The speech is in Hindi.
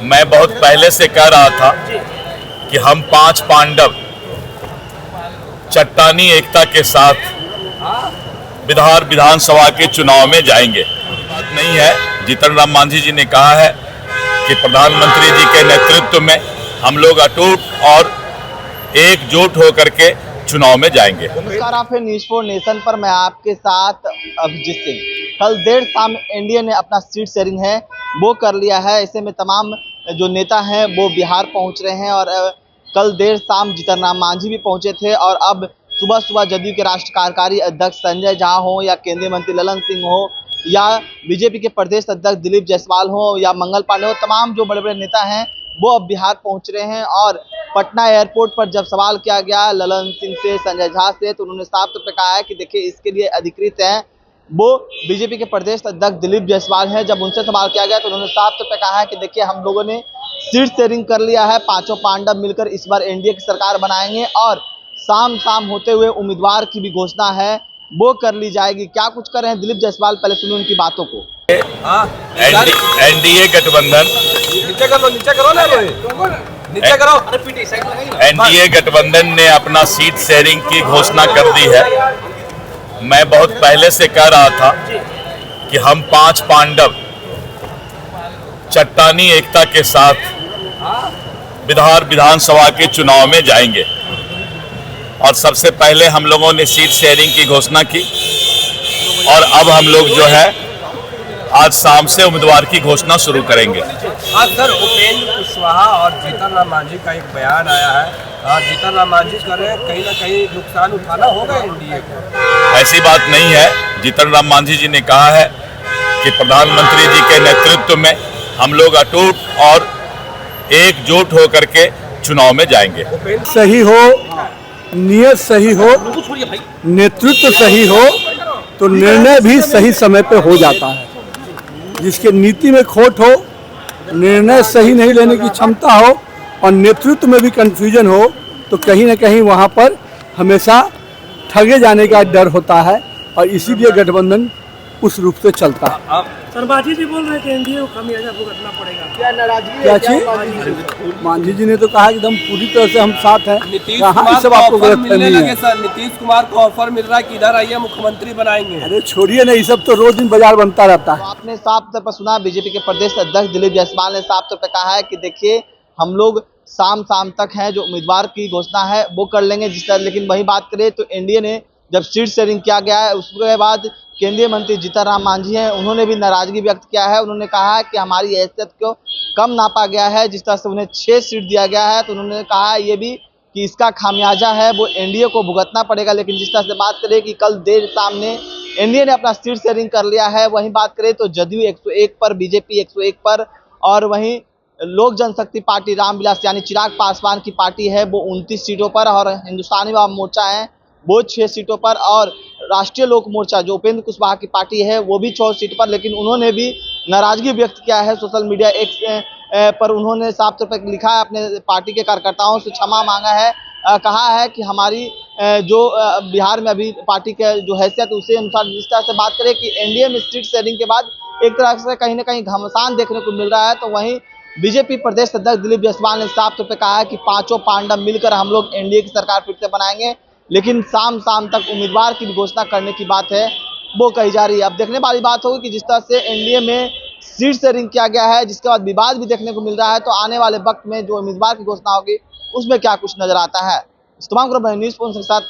मैं बहुत पहले से कह रहा था कि हम 5 पांडव चट्टानी एकता के साथ बिहार विधानसभा के चुनाव में जाएंगे। बात नहीं है, जीतन राम मांझी जी ने कहा है कि प्रधानमंत्री जी के नेतृत्व में हम लोग अटूट और एकजुट होकर के चुनाव में जाएंगे। नमस्कार, आप हैं न्यूज़ 4 नेशन पर। मैं आपके साथ अभिजीत सिंह। कल देर शाम एनडीए ने अपना सीट शेयरिंग है वो कर लिया है। ऐसे में तमाम जो नेता हैं वो बिहार पहुंच रहे हैं और कल देर शाम जीतन राम मांझी भी पहुंचे थे और अब सुबह सुबह जदयू के राष्ट्र कार्यकारी अध्यक्ष संजय झा हो या केंद्रीय मंत्री ललन सिंह हो या बीजेपी के प्रदेश अध्यक्ष दिलीप जायसवाल हो या मंगल पांडे हो, तमाम जो बड़े बड़े नेता हैं वो अब बिहार पहुंच रहे हैं। और पटना एयरपोर्ट पर जब सवाल किया गया ललन सिंह से, संजय झा से, तो उन्होंने साफ तौर पर कहा है कि देखिए इसके लिए अधिकृत हैं वो बीजेपी के प्रदेश अध्यक्ष दिलीप जायसवाल हैं। जब उनसे सवाल किया गया तो उन्होंने साफ तौर पर कहा है कि देखिए हम लोगों ने सीट शेयरिंग कर लिया है, पांचों पांडव मिलकर इस बार एनडीए की सरकार बनाएंगे और शाम होते हुए उम्मीदवार की भी घोषणा है वो कर ली जाएगी। क्या कुछ कर रहे हैं दिलीप जायसवाल, पहले सुनिए उनकी बातों को। एनडीए गठबंधन एनडीए गठबंधन ने अपना सीट शेयरिंग की घोषणा कर दी है। मैं बहुत पहले से कह रहा था कि हम 5 पांडव चट्टानी एकता के साथ बिहार विधानसभा के चुनाव में जाएंगे और सबसे पहले हम लोगों ने सीट शेयरिंग की घोषणा की और अब हम लोग जो है आज शाम से उम्मीदवार की घोषणा शुरू करेंगे। आज सर उपेंद्र कुशवाहा और जीतन राम मांझी का एक बयान आया है। जीतन राम मांझी कह रहे हैं कहीं ना कहीं नुकसान उठाना होगा एनडीए को। ऐसी बात नहीं है। जीतन राम मांझी जी ने कहा है कि प्रधानमंत्री जी के नेतृत्व में हम लोग अटूट और एकजुट होकर के चुनाव में जाएंगे। सही हो, नियत सही हो, नेतृत्व सही हो तो निर्णय भी सही समय पे हो जाता है। जिसके नीति में खोट हो, निर्णय सही नहीं लेने की क्षमता हो और नेतृत्व में भी कंफ्यूजन हो तो कहीं ना कहीं वहाँ पर हमेशा ठगे जाने का डर होता है और इसीलिए गठबंधन उस रूप से चलता है। सर मांझी जी बोल रहे हैं कि एनडीए को खामियाजा भुगतना पड़ेगा। क्या नाराजगी क्या चीज? मांझी जी ने तो कहा एकदम पूरी तरह से हम साथ हैं। कहाँ सब आपको गलतफहमी है? सर नीतीश कुमार को ऑफर मिल रहा है कि इधर आइए मुख्यमंत्री बनाएंगे। अरे छोड़िए ना, ये सब तो रोज दिन बाजार बनता रहता है। आपने साफ तौर पर सुना, बीजेपी के प्रदेश अध्यक्ष दिलीप जायसवाल ने साफ तौर पर कहा है कि देखिए हम लोग शाम तक है जो उम्मीदवार की घोषणा है वो कर लेंगे जिस तरह। लेकिन वही बात करें तो एनडीए ने जब सीट शेयरिंग किया गया है उसके बाद केंद्रीय मंत्री जीतन राम मांझी हैं, उन्होंने भी नाराजगी व्यक्त किया है। उन्होंने कहा है कि हमारी हैसियत को कम नापा गया है, जिस तरह से उन्हें 6 सीट दिया गया है तो उन्होंने कहा है ये भी कि इसका खामियाजा है वो एनडीए को भुगतना पड़ेगा। लेकिन जिस तरह से बात करें कि कल देर शाम ने एनडीए ने अपना सीट शेयरिंग कर लिया है, वहीं बात करें तो जदयू 101 पर, बीजेपी 101 पर और वहीं लोक जनशक्ति पार्टी रामविलास यानी चिराग पासवान की पार्टी है वो 29 सीटों पर और हिंदुस्तानी आवाम मोर्चा है वो 6 सीटों पर और राष्ट्रीय लोक मोर्चा जो उपेंद्र कुशवाहा की पार्टी है वो भी 6 सीट पर। लेकिन उन्होंने भी नाराजगी व्यक्त किया है सोशल मीडिया एक्स पर। उन्होंने साफ तौर पर लिखा है, अपने पार्टी के कार्यकर्ताओं से क्षमा मांगा है, कहा है कि हमारी जो बिहार में अभी पार्टी के जो हैसियत उसी अनुसार जिस तरह से बात करें कि एनडीए में सीट शेयरिंग के बाद एक तरह से कहीं ना कहीं घमासान देखने को मिल रहा है। तो वहीं बीजेपी प्रदेश अध्यक्ष दिलीप जायसवाल ने साफ तौर पर कहा है कि पांचों पांडव मिलकर हम लोग एनडीए की सरकार फिर से बनाएंगे। लेकिन शाम तक उम्मीदवार की घोषणा करने की बात है वो कही जा रही है। अब देखने वाली बात होगी कि जिस तरह से एनडीए में सीट शेयरिंग किया गया है जिसके बाद विवाद भी देखने को मिल रहा है तो आने वाले वक्त में जो उम्मीदवार की घोषणा होगी उसमें क्या कुछ नजर आता है। इस तमाम न्यूज़ के साथ